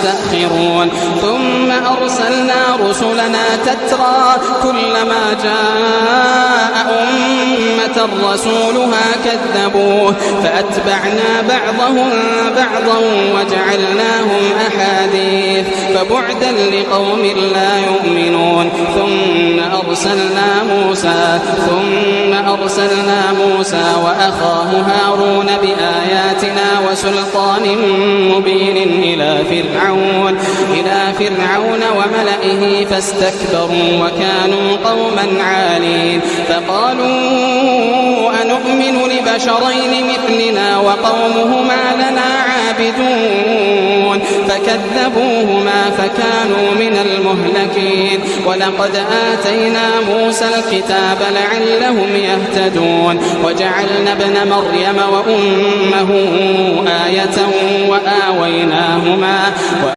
يستأخرون ثم أرسلنا رسلنا تترى كلما جاء أمة رسولها كذبوه فأتبعنا بعضهم بعضا وجعلناهم أحاديث فبعدا لقوم لا يؤمنون ثم أرسلنا موسى وأخاه هارون بآياتنا وسلطان مبين إلى فرعون وملئه فاستكبروا وكانوا قوما عالين فقالوا أنؤمن لبشرين مثلنا وقومهما لنا عابدون فكذبوهما فكانوا من المهلكين ولقد آتينا موسى الكتاب لعلهم يهتدون وجعلنا ابن مريم وأمه آية وآويناهما